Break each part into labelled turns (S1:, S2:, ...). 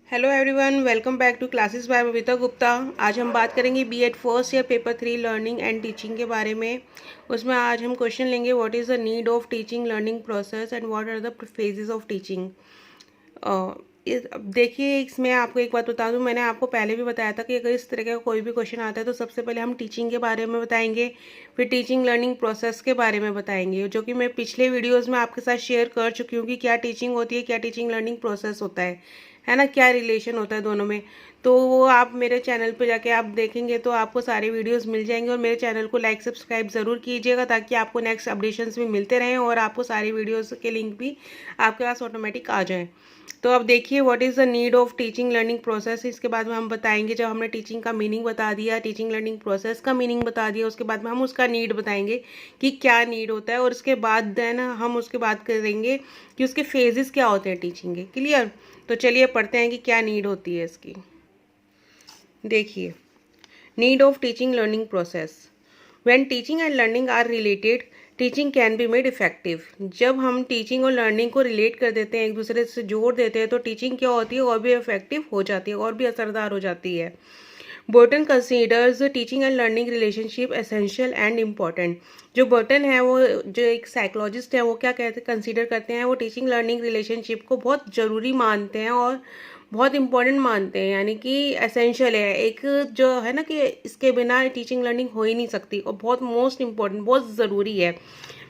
S1: Hello everyone, welcome back to classes by Babita Gupta. आज हम बात करेंगे BEd first year paper 3 learning and teaching के बारे में। उसमें आज हम क्वेश्चन लेंगे what is the need of teaching learning process and what are the phases of teaching. देखिए, इसमें आपको एक बात बता दूं, मैंने आपको पहले भी बताया था कि अगर इस तरह का कोई भी क्वेश्चन आता है तो सबसे पहले हम टीचिंग के बारे में बताएंगे, फिर टीचिंग लर्निंग प्रोसेस के बारे में बताएंगे, जो कि मैं पिछले वीडियोस में आपके साथ शेयर कर चुकी हूँ कि क्या टीचिंग होती है, क्या टीचिंग लर्निंग प्रोसेस होता है ना, क्या रिलेशन होता है दोनों में। तो वो आप मेरे चैनल पे जाके आप देखेंगे तो आपको सारे वीडियोस मिल जाएंगे। और मेरे चैनल को लाइक सब्सक्राइब ज़रूर कीजिएगा ताकि आपको नेक्स्ट अपडेशंस भी मिलते रहें और आपको सारी वीडियोस के लिंक भी आपके पास ऑटोमेटिक आ जाएं। तो अब देखिए, what is the need of teaching learning process. इसके बाद में हम बताएंगे, जब हमने टीचिंग का मीनिंग बता दिया, टीचिंग लर्निंग प्रोसेस का मीनिंग बता दिया, उसके बाद में हम उसका नीड बताएंगे कि क्या नीड होता है। और उसके बाद देन हम उसके बात करेंगे कि उसके फेजेस क्या होते हैं टीचिंग के। क्लियर? तो चलिए पढ़ते हैं कि क्या नीड होती है इसकी। देखिए, need of teaching learning process. When teaching and learning are related, teaching can be made effective. जब हम टीचिंग और लर्निंग को रिलेट कर देते हैं, एक दूसरे से जोड़ देते हैं, तो टीचिंग क्या होती है, और भी इफेक्टिव हो जाती है, और भी असरदार हो जाती है। Burton considers teaching and learning relationship essential and important. जो बर्टन है, वो जो एक साइकोलॉजिस्ट है, वो क्या कहते कंसीडर करते हैं, वो टीचिंग लर्निंग रिलेशनशिप को बहुत ज़रूरी मानते हैं और बहुत इंपॉर्टेंट मानते हैं, यानी कि एसेंशियल है, एक जो है ना कि इसके बिना टीचिंग लर्निंग हो ही नहीं सकती और बहुत मोस्ट इम्पॉर्टेंट, बहुत ज़रूरी है।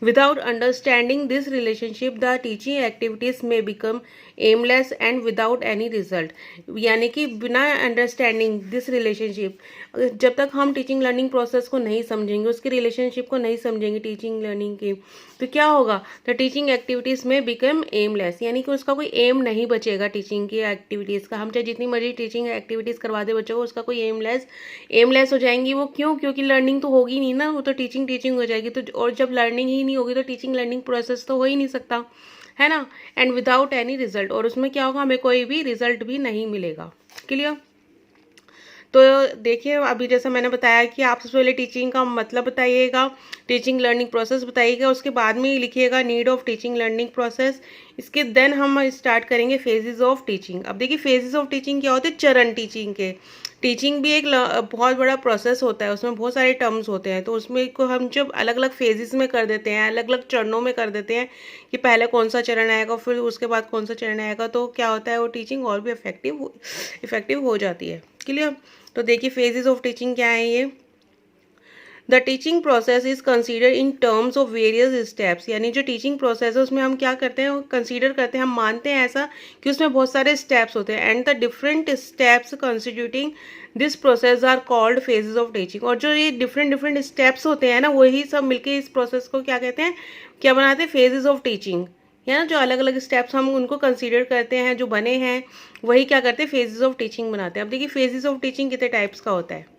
S1: Without understanding this relationship, the teaching activities may become aimless and without any result. यानी कि बिना अंडरस्टैंडिंग दिस रिलेशनशिप, जब तक हम टीचिंग लर्निंग प्रोसेस को नहीं समझेंगे, उसकी रिलेशनशिप को नहीं समझेंगे टीचिंग लर्निंग की, तो क्या होगा, द टीचिंग एक्टिविटीज़ में बिकम एमलेस, यानी कि उसका कोई एम नहीं बचेगा टीचिंग की एक्टिविटीज़ का। हम चाहे जितनी मर्जी टीचिंग एक्टिविटीज़ करवा दे बच्चों को, उसका कोई एमलेस हो जाएंगी वो। क्यों? क्योंकि लर्निंग तो होगी नहीं ना, वो तो टीचिंग हो जाएगी। तो और जब लर्निंग ही नहीं होगी तो टीचिंग लर्निंग प्रोसेस तो हो ही नहीं सकता, है ना। एंड विदाउट एनी रिजल्ट, और उसमें क्या होगा, हमें कोई भी रिजल्ट भी नहीं मिलेगा। क्लियर? तो देखिए, अभी जैसा मैंने बताया कि आप सबसे पहले टीचिंग का मतलब बताइएगा, टीचिंग लर्निंग प्रोसेस बताइएगा, उसके बाद में लिखिएगा need of teaching learning process. इसके देन हम स्टार्ट करेंगे फेजेस ऑफ टीचिंग। अब देखिए, फेजेस ऑफ टीचिंग क्या होते हैं, चरण टीचिंग के। टीचिंग भी एक बहुत बड़ा प्रोसेस होता है, उसमें बहुत सारे टर्म्स होते हैं, तो उसमें को हम जब अलग अलग फेजेस में कर देते हैं, अलग अलग चरणों में कर देते हैं कि पहले कौन सा चरण आएगा, फिर उसके बाद कौन सा चरण आएगा, तो क्या होता है, वो टीचिंग और भी इफेक्टिव हो जाती है। क्लियर? तो देखिए, फेजेस ऑफ टीचिंग क्या है ये। The teaching process is consider in terms of various steps, यानी जो टीचिंग प्रोसेस है उसमें हम क्या करते हैं, कंसीडर करते हैं, हम मानते हैं ऐसा कि उसमें बहुत सारे स्टेप्स होते हैं। And the different steps constituting this process are called phases of teaching. और जो ये डिफरेंट स्टेप्स होते हैं ना, वही सब मिलके इस प्रोसेस को क्या कहते हैं, क्या बनाते हैं, फेजेस ऑफ टीचिंग। है ना, जो अलग अलग स्टेप्स हम उनको कंसीडर करते हैं, जो बने हैं, वही क्या करते हैं, फेजेस ऑफ टीचिंग बनाते हैं। अब देखिए, फेजेस ऑफ टीचिंग कितने टाइप्स का होता है।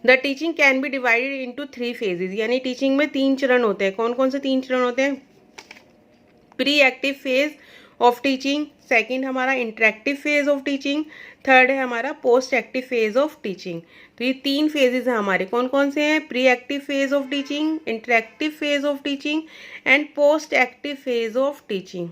S1: The teaching can B divided into 3 phases, यानी टीचिंग में 3 चरण होते हैं। कौन कौन से 3 चरण होते हैं? Pre active phase of teaching, second हमारा interactive phase of teaching, third है हमारा post active phase of teaching. तो ये 3 फेजेज हैं हमारे। कौन कौन से हैं? Pre active phase of teaching, interactive phase of teaching and post active phase of teaching.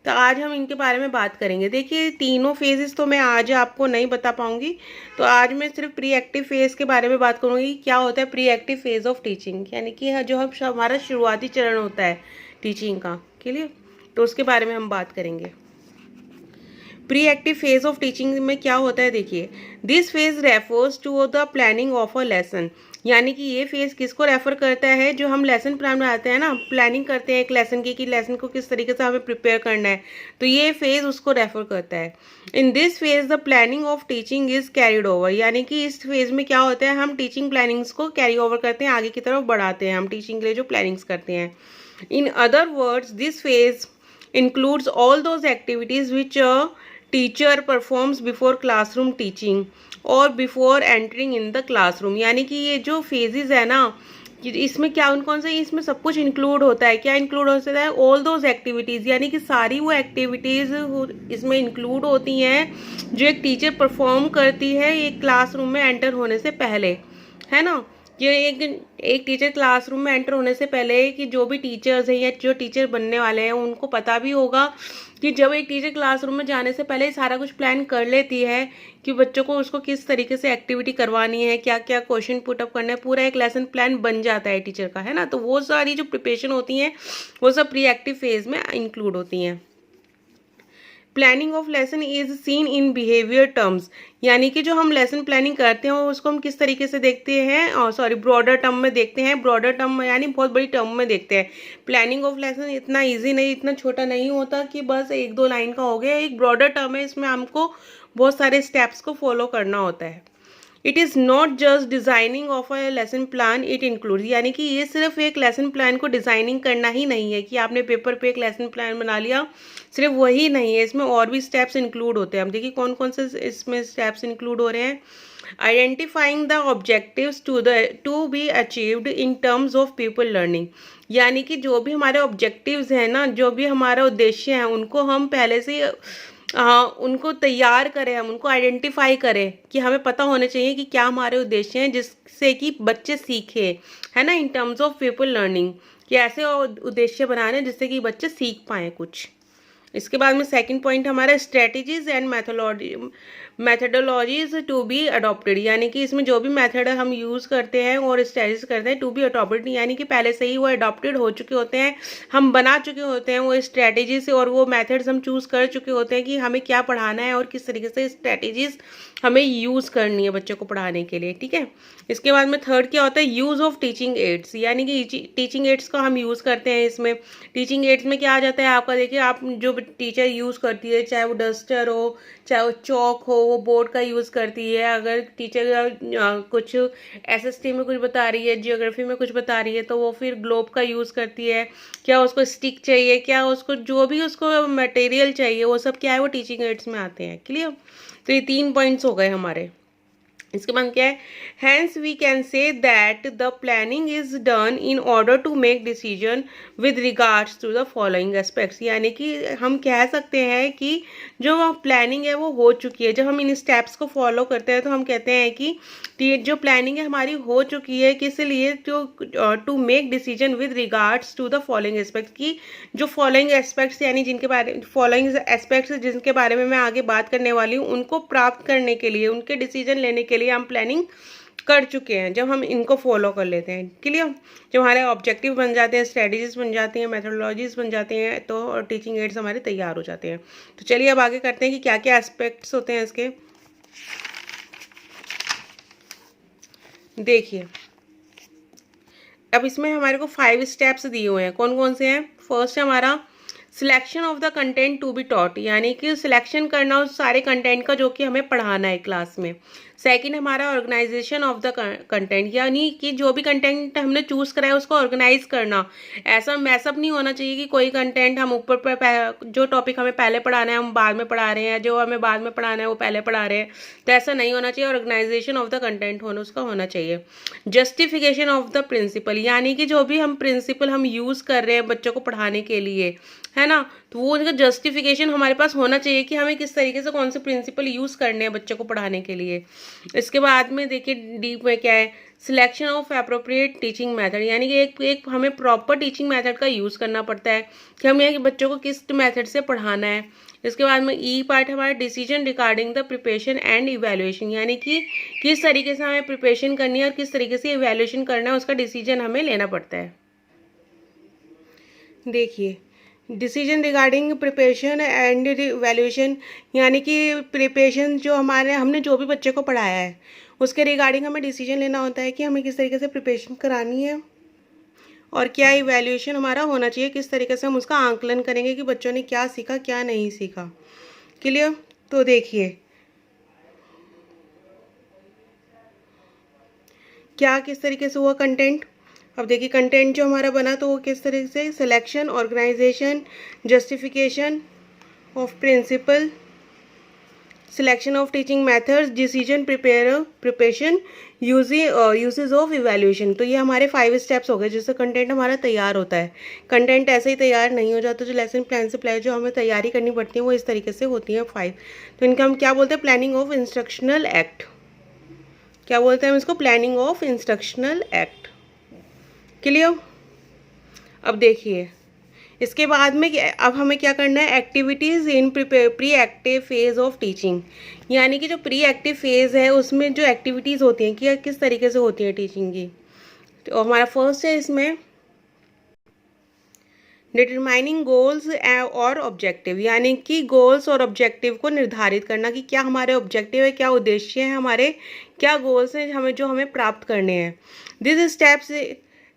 S1: तो आज हम इनके बारे में बात करेंगे। देखिए, तीनों फेजेस तो मैं आज आपको नहीं बता पाऊंगी, तो आज मैं सिर्फ प्री एक्टिव फेज के बारे में बात करूंगी। क्या होता है pre active phase of teaching, यानी कि जो हमारा शुरुआती चरण होता है टीचिंग का। क्लियर? तो उसके बारे में हम बात करेंगे। Pre active phase of teaching में क्या होता है, देखिए, this phase refers to the planning of a lesson, यानी कि ये फेज किसको रेफर करता है, जो हम लेसन प्लान बनाते हैं ना, प्लानिंग करते हैं एक लेसन की कि लेसन को किस तरीके से हमें प्रिपेयर करना है, तो ये फेज उसको रेफर करता है। In this phase the planning of teaching is carried over, यानी कि इस फेज में क्या होता है, हम टीचिंग प्लानिंग्स को कैरी ओवर करते हैं, आगे की तरफ बढ़ाते हैं हम टीचिंग के लिए जो प्लानिंग्स करते हैं। In other words, this phase includes all those activities which a teacher performs before classroom teaching or before entering in the classroom, यानी कि ये जो phases है ना, इसमें क्या कौन से, इसमें सब कुछ इंक्लूड होता है। क्या इंक्लूड होता है? ऑल दोज एक्टिविटीज़, यानी कि सारी वो एक्टिविटीज़ इसमें इंक्लूड होती हैं जो एक टीचर परफॉर्म करती है एक क्लासरूम में एंटर होने से पहले, है ना। ये एक टीचर क्लासरूम में एंटर होने से पहले कि जो भी टीचर्स हैं या जो टीचर बनने वाले हैं उनको पता भी होगा कि जब एक टीचर क्लासरूम में जाने से पहले सारा कुछ प्लान कर लेती है कि बच्चों को उसको किस तरीके से एक्टिविटी करवानी है, क्या क्या क्वेश्चन पुटअप करना है, पूरा एक लेसन प्लान बन जाता है टीचर का, है ना। तो वो सारी जो प्रिपरेशन होती हैं वो सब प्री एक्टिव फेज में इंक्लूड होती हैं। Planning of lesson is seen in behaviour terms, यानी कि जो हम लेसन प्लानिंग करते हैं उसको हम किस तरीके से देखते हैं, ब्रॉडर टर्म में देखते हैं। ब्रॉडर टर्म यानी बहुत बड़ी टर्म में देखते हैं। प्लानिंग ऑफ लेसन इतना इजी नहीं, इतना छोटा नहीं होता कि बस एक दो लाइन का हो गया। एक ब्रॉडर टर्म है, इसमें हमको बहुत सारे स्टेप्स को फॉलो करना होता है। It is not just designing of a lesson plan, it include, यानी कि ये सिर्फ एक लेसन प्लान को डिज़ाइनिंग करना ही नहीं है कि आपने पेपर पे एक लेसन प्लान बना लिया, सिर्फ वही नहीं है, इसमें और भी स्टेप्स इंक्लूड होते हैं। अब देखिए कौन कौन से इसमें स्टेप्स इंक्लूड हो रहे हैं। Identifying the objectives to be achieved in terms of people learning, यानी कि जो भी हमारे ऑब्जेक्टिव्स हैं ना, जो भी हमारा उद्देश्य हैं, उनको हम पहले से उनको तैयार करें, हम उनको आइडेंटिफाई करें कि हमें पता होने चाहिए कि क्या हमारे उद्देश्य हैं जिससे कि बच्चे सीखें, है ना। इन टर्म्स ऑफ पीपल लर्निंग, कि ऐसे उद्देश्य बनाने जिससे कि बच्चे सीख पाएँ कुछ। इसके बाद में सेकंड पॉइंट हमारा strategies and methodologies to be adopted, यानी कि इसमें जो भी मेथड हम यूज़ करते हैं और स्ट्रेटजीज करते हैं टू बी अडॉप्टेड, यानी कि पहले से ही वो अडॉप्टेड हो चुके होते हैं, हम बना चुके होते हैं वो स्ट्रेटजीज और वो मेथड्स हम चूज़ कर चुके होते हैं कि हमें क्या पढ़ाना है और किस तरीके से स्ट्रेटजीज हमें यूज़ करनी है बच्चों को पढ़ाने के लिए, ठीक है। इसके बाद में थर्ड क्या होता है, यूज़ ऑफ टीचिंग एड्स, यानी कि टीचिंग एड्स का हम यूज़ करते हैं। इसमें टीचिंग एड्स में क्या आ जाता है आपका, देखिए आप जो टीचर यूज़ करती है, चाहे वो डस्टर हो, चाहे वो चौक हो, वो बोर्ड का यूज़ करती है। अगर टीचर कुछ एसएसटी में कुछ बता रही है, जियोग्राफी में कुछ बता रही है, तो वो फिर ग्लोब का यूज़ करती है। क्या उसको स्टिक चाहिए, क्या उसको जो भी उसको मटेरियल चाहिए, वो सब क्या है वो टीचिंग एड्स में आते हैं। क्लियर। तो ये 3 पॉइंट्स हो गए हमारे। इसके बाद क्या है, hence we can say that the planning is done in order to make decision with regards to the following aspects, यानी कि हम कह सकते हैं कि जो प्लानिंग है वो हो चुकी है। जब हम इन स्टेप्स को फॉलो करते हैं तो हम कहते हैं कि जो प्लानिंग है हमारी हो चुकी है, किस लिए, to make decision with regards to the following aspects, की जो फॉलोइंग एस्पेक्ट्स यानी जिनके बारे में मैं आगे बात करने वाली हूँ, उनको प्राप्त करने के लिए, उनके डिसीजन लेने के लिए हम प्लानिंग कर चुके हैं जब हम इनको फॉलो कर लेते हैं। क्लियर। जब हमारे ऑब्जेक्टिव बन जाते हैं, स्ट्रेटजीज बन जाती हैं, मेथोडोलॉजीज बन जाते हैं, तो टीचिंग एड्स हमारे तैयार हो जाते हैं। तो चलिए अब आगे करते हैं कि क्या क्या एस्पेक्ट्स होते हैं इसके। देखिए अब इसमें हमारे को 5 स्टेप्स दिए हुए हैं। कौन कौन से हैं। फर्स्ट है हमारा selection of the content to be taught, यानी कि सिलेक्शन करना उस सारे कंटेंट का जो कि हमें पढ़ाना है क्लास में। सेकंड हमारा ऑर्गेनाइजेशन ऑफ द कंटेंट, यानी कि जो भी कंटेंट हमने चूज करा है उसको ऑर्गेनाइज करना। ऐसा मैसअप नहीं होना चाहिए कि कोई कंटेंट हम ऊपर पर जो टॉपिक हमें पहले पढ़ाना है हम बाद में पढ़ा रहे हैं, जो हमें बाद में पढ़ाना है वो पहले पढ़ा रहे हैं, तो ऐसा नहीं होना चाहिए। ऑर्गेनाइजेशन ऑफ द कंटेंट उसका होना चाहिए। जस्टिफिकेशन ऑफ द प्रिंसिपल, यानी कि जो भी हम प्रिंसिपल हम यूज कर रहे हैं बच्चों को पढ़ाने के लिए, है ना, तो वो उनका जस्टिफिकेशन हमारे पास होना चाहिए कि हमें किस तरीके से कौन से प्रिंसिपल यूज करने हैं बच्चों को पढ़ाने के लिए। इसके बाद में देखिए डीप में क्या है, selection of appropriate teaching method, यानी कि एक हमें प्रॉपर टीचिंग मेथड का यूज करना पड़ता है कि हमें बच्चों को किस मेथड से पढ़ाना है। इसके बाद में ई पार्ट हमारा decision regarding the preparation and evaluation, यानी कि किस तरीके से हमें प्रिपरेशन करनी है और किस तरीके से इवैल्यूएशन करना है, उसका डिसीजन हमें लेना पड़ता है। देखिए decision regarding preparation and evaluation, यानी कि प्रिपरेशन जो हमने जो भी बच्चे को पढ़ाया है उसके रिगार्डिंग हमें डिसीजन लेना होता है कि हमें किस तरीके से प्रिपरेशन करानी है और क्या इवैल्यूएशन हमारा होना चाहिए, किस तरीके से हम उसका आंकलन करेंगे कि बच्चों ने क्या सीखा क्या नहीं सीखा। क्लियर। तो देखिए क्या किस तरीके से हुआ कंटेंट। अब देखिए कंटेंट जो हमारा बना तो वो किस तरीके से, selection, organisation, justification of principle, selection of teaching methods, decision preparation, usages of evaluation. तो ये हमारे 5 स्टेप्स हो गए जिससे कंटेंट हमारा तैयार होता है। कंटेंट ऐसे ही तैयार नहीं हो जाता, जो लेसन प्लान से पहले जो हमें तैयारी करनी पड़ती है वो इस तरीके से होती है 5। तो इनका हम क्या बोलते हैं, प्लानिंग ऑफ इंस्ट्रक्शनल एक्ट। क्या बोलते हैं हम इसको, planning of instructional act. Clear. अब देखिए इसके बाद में अब हमें क्या करना है, activities in pre active phase of teaching, यानी कि जो प्री एक्टिव फेज है उसमें जो एक्टिविटीज़ होती हैं कि किस तरीके से होती हैं टीचिंग की। तो हमारा फर्स्ट है इसमें डिटरमाइनिंग गोल्स और ऑब्जेक्टिव, यानी कि गोल्स और ऑब्जेक्टिव को निर्धारित करना कि क्या हमारे ऑब्जेक्टिव है, क्या उद्देश्य है हमारे, क्या गोल्स हैं हमें प्राप्त करने हैं।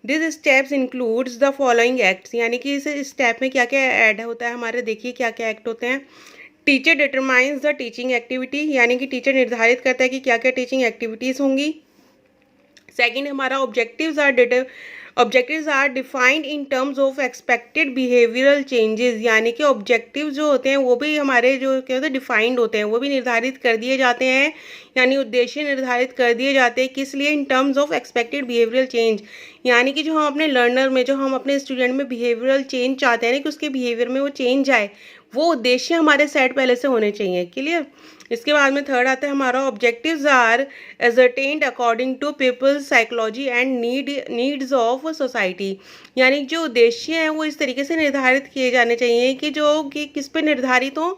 S1: This steps includes the following acts, यानी कि इस स्टेप में क्या क्या ऐड होता है हमारे, देखिए क्या क्या एक्ट होते हैं। Teacher determines the teaching activity, यानी कि टीचर निर्धारित करता है कि क्या क्या टीचिंग एक्टिविटीज़ होंगी। सेकेंड हमारा objectives are defined in terms of expected behavioural changes, यानी कि ऑब्जेक्टिव जो होते हैं वो भी हमारे जो क्या होते हैं डिफाइंड होते हैं, वो भी निर्धारित कर दिए जाते हैं, यानी उद्देश्य निर्धारित कर दिए जाते हैं किस लिए, इन terms of expected behavioural change, यानी कि जो हम अपने लर्नर में, जो हम अपने स्टूडेंट में बिहेवियरल चेंज चाहते हैं ना कि उसके बिहेवियर में वो चेंज आए, वो उद्देश्य हमारे सेट पहले से होने चाहिए। क्लियर। इसके बाद में थर्ड आता है हमारा objectives are ascertained according to people's psychology and needs of society, यानी जो उद्देश्य हैं वो इस तरीके से निर्धारित किए जाने चाहिए कि जो कि किस पे निर्धारित हो,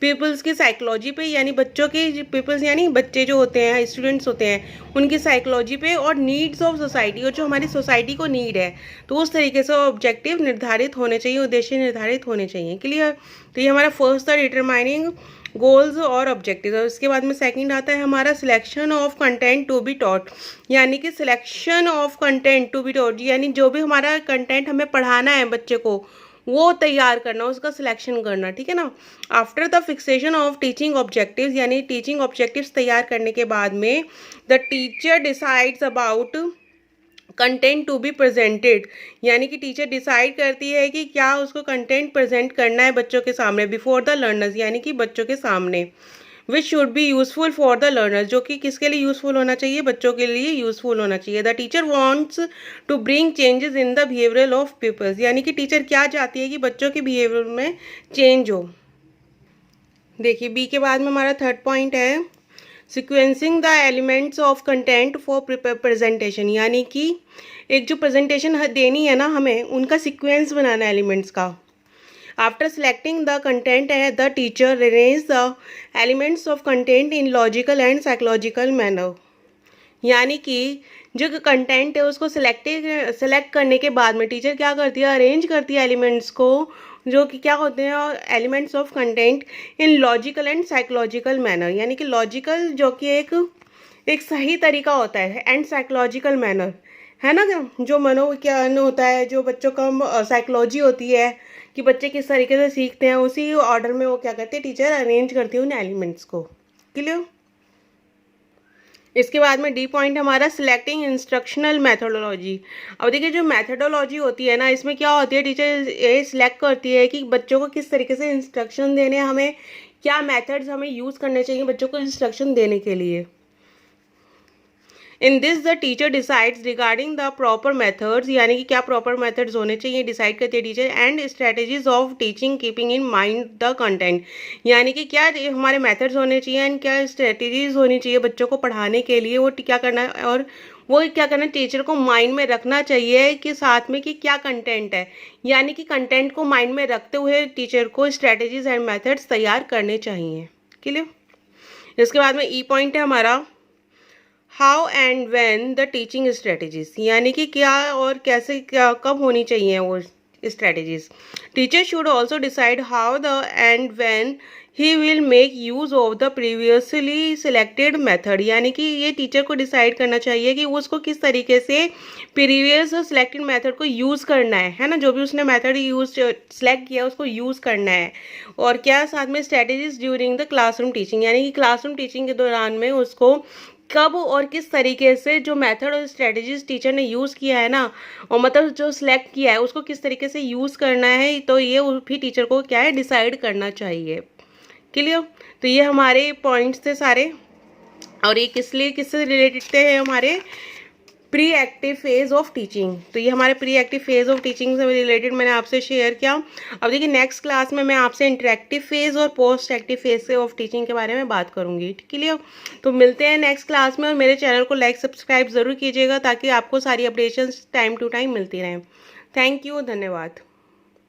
S1: पीपल्स की साइकोलॉजी पे, यानी बच्चों की, पीपल्स यानी बच्चे जो होते हैं, स्टूडेंट्स होते हैं, उनकी साइकोलॉजी पे, और नीड्स ऑफ सोसाइटी, और जो हमारी सोसाइटी को नीड है, तो उस तरीके से ऑब्जेक्टिव निर्धारित होने चाहिए, उद्देश्य निर्धारित होने चाहिए। क्लियर। तो ये हमारा फर्स्ट था डिटरमाइनिंग गोल्स और ऑब्जेक्टिव। और इसके बाद में सेकंड आता है हमारा selection of content to be taught, यानी कि selection of content to be taught, यानी जो भी हमारा कंटेंट हमें पढ़ाना है बच्चे को वो तैयार करना, उसका सिलेक्शन करना, ठीक है ना। After the fixation of teaching objectives, यानी टीचिंग ऑब्जेक्टिव्स तैयार करने के बाद में the teacher decides about content to be presented, यानी कि टीचर डिसाइड करती है कि क्या उसको कंटेंट प्रेजेंट करना है बच्चों के सामने, बिफोर द लर्नर्स, यानी कि बच्चों के सामने, which should be useful for the learners, जो कि किसके लिए यूजफुल होना चाहिए, बच्चों के लिए यूजफुल होना चाहिए। The teacher wants to bring changes in the behaviour of peoples, यानी कि टीचर क्या चाहती है कि बच्चों के बिहेवियर में चेंज हो। देखिए बी के बाद में हमारा थर्ड पॉइंट है sequencing the elements of content for presentation, यानी कि एक जो प्रेजेंटेशन देनी है ना हमें, उनका सीक्वेंस बनाना है एलिमेंट्स का। After selecting the content the teacher arrange the elements of content in logical and psychological manner, यानी कि जो कंटेंट है उसको सेलेक्ट करने के बाद में टीचर क्या करती है, अरेंज करती है एलिमेंट्स को, जो कि क्या होते हैं elements of content in logical and psychological manner, यानी कि लॉजिकल जो कि एक सही तरीका होता है, एंड साइकोलॉजिकल मैनर है ना, जो मनोविज्ञान होता है, जो बच्चों का साइकोलॉजी होती है कि बच्चे किस तरीके से सीखते हैं, उसी ऑर्डर में वो क्या करते हैं, टीचर अरेंज करती है उन एलिमेंट्स को। क्लियर। इसके बाद में डी पॉइंट हमारा सिलेक्टिंग इंस्ट्रक्शनल मैथडोलॉजी। अब देखिए जो मैथडोलॉजी होती है ना, इसमें क्या होती है, टीचर ये सिलेक्ट करती है कि बच्चों को किस तरीके से इंस्ट्रक्शन देने, हमें क्या मेथड्स हमें यूज़ करने चाहिए बच्चों को इंस्ट्रक्शन देने के लिए। In this the teacher decides regarding the proper methods, यानी कि क्या प्रॉपर मेथड्स होने चाहिए, डिसाइड करती है teacher, and strategies of teaching keeping in mind the content, यानी कि क्या हमारे मेथड्स होने चाहिए एंड क्या स्ट्रेटेजीज होनी चाहिए बच्चों को पढ़ाने के लिए, वो क्या करना है, और वो क्या करना टीचर को माइंड में रखना चाहिए कि साथ में कि क्या कंटेंट है, यानी कि कंटेंट को माइंड में रखते हुए टीचर को स्ट्रेटेजीज एंड मेथड्स तैयार करने चाहिए। क्लियर। इसके बाद में ई पॉइंट है हमारा how and when the teaching strategies, यानी कि क्या और कैसे क्या कब होनी चाहिए वो strategies. Teacher should also decide how the end when he will make use of the previously selected method, यानी कि ये टीचर को डिसाइड करना चाहिए कि उसको किस तरीके से प्रीवियस सिलेक्टेड मेथड को यूज़ करना है ना, जो भी उसने मेथड सिलेक्ट किया उसको यूज़ करना है। और क्या साथ में strategies during the classroom teaching, यानी कि क्लासरूम टीचिंग के दौरान में उसको कब और किस तरीके से जो मेथड और स्ट्रेटजीज टीचर ने यूज़ किया है ना, और मतलब जो सिलेक्ट किया है उसको किस तरीके से यूज़ करना है, तो ये भी टीचर को क्या है डिसाइड करना चाहिए। क्लियर। तो ये हमारे पॉइंट्स थे सारे, और ये किससे रिलेटेड थे हमारे pre active phase of teaching. तो ये हमारे pre active phase of teaching से रिलेटेड मैंने आपसे शेयर किया। अब देखिए नेक्स्ट क्लास में मैं आपसे इंटरेक्टिव फेज़ और पोस्ट एक्टिव फेज़ से ऑफ टीचिंग के बारे में बात करूँगी। ठीक है, तो मिलते हैं नेक्स्ट क्लास में, और मेरे चैनल को लाइक सब्सक्राइब ज़रूर कीजिएगा ताकि आपको सारी अपडेशंस टाइम टू टाइम मिलती रहें। थैंक यू, धन्यवाद।